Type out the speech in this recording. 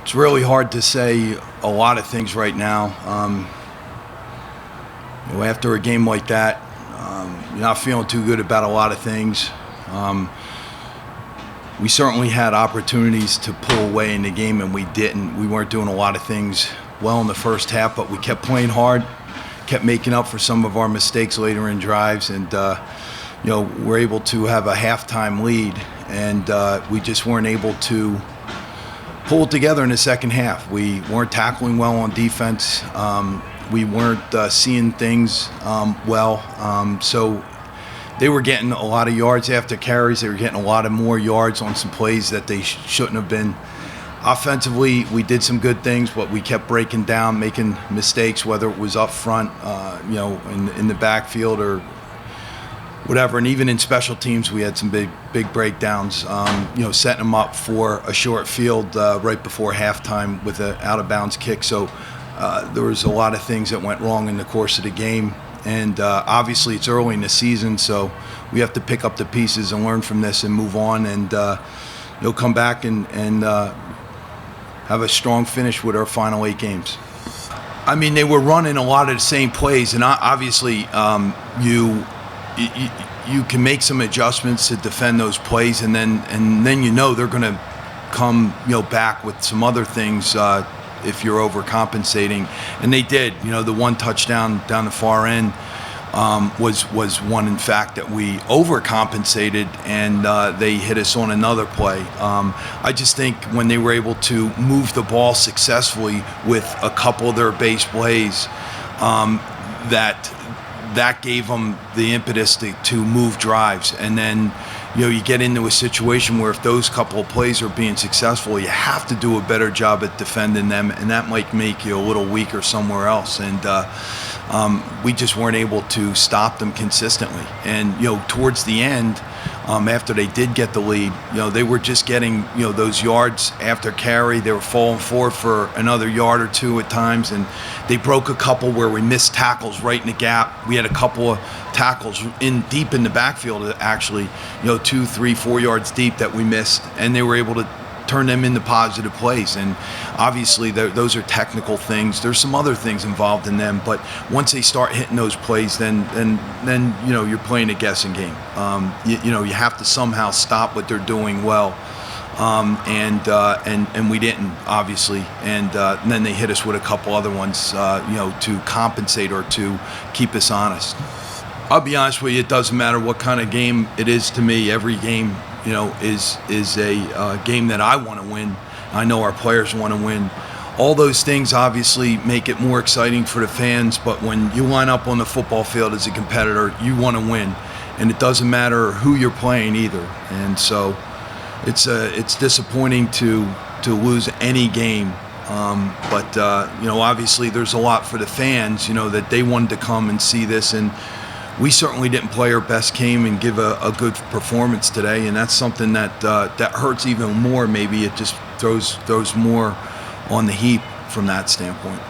It's really hard to say a lot of things right now. After a game like that, you're not feeling too good about a lot of things. We certainly had opportunities to pull away in the game, and we didn't. We weren't doing a lot of things well in the first half, but we kept playing hard, kept making up for some of our mistakes later in drives, and we're able to have a halftime lead, and we just weren't able to pull it together in the second half. We weren't tackling well on defense. We weren't seeing things well. So they were getting a lot of yards after carries. They were getting a lot of more yards on some plays that they shouldn't have been. Offensively, we did some good things, but we kept breaking down, making mistakes, whether it was up front, in the backfield or whatever. And even in special teams, we had some big breakdowns, setting them up for a short field right before halftime with an out-of-bounds kick. So there was a lot of things that went wrong in the course of the game. And obviously it's early in the season, so we have to pick up the pieces and learn from this and move on and come back and have a strong finish with our final 8 games. I mean, they were running a lot of the same plays, and obviously you can make some adjustments to defend those plays, and then they're going to come back with some other things if you're overcompensating, and they did. The one touchdown down the far end was one, in fact, that we overcompensated, and they hit us on another play. I just think when they were able to move the ball successfully with a couple of their base plays, that gave them the impetus to move drives. And then you get into a situation where if those couple of plays are being successful, you have to do a better job at defending them, and that might make you a little weaker somewhere else. And we just weren't able to stop them consistently. And towards the end, after they did get the lead, they were just getting those yards after carry. They were falling forward for another yard or two at times, and they broke a couple where we missed tackles right in the gap. We had a couple of tackles deep in the backfield, actually, 2, 3, 4 yards deep that we missed, and they were able to turn them into positive plays. And obviously those are technical things. There's some other things involved in them, but once they start hitting those plays, then you're playing a guessing game. You have to somehow stop what they're doing well, and we didn't, obviously, and then they hit us with a couple other ones to compensate or to keep us honest. I'll be honest with you, it doesn't matter what kind of game it is to me. Every game is a game that I want to win. I know our players want to win. All those things obviously make it more exciting for the fans, but when you line up on the football field as a competitor, you want to win, and it doesn't matter who you're playing either. And so it's disappointing to lose any game, but obviously there's a lot for the fans, that they wanted to come and see this, and we certainly didn't play our best game and give a good performance today, and that's something that hurts even more. Maybe it just throws more on the heap from that standpoint.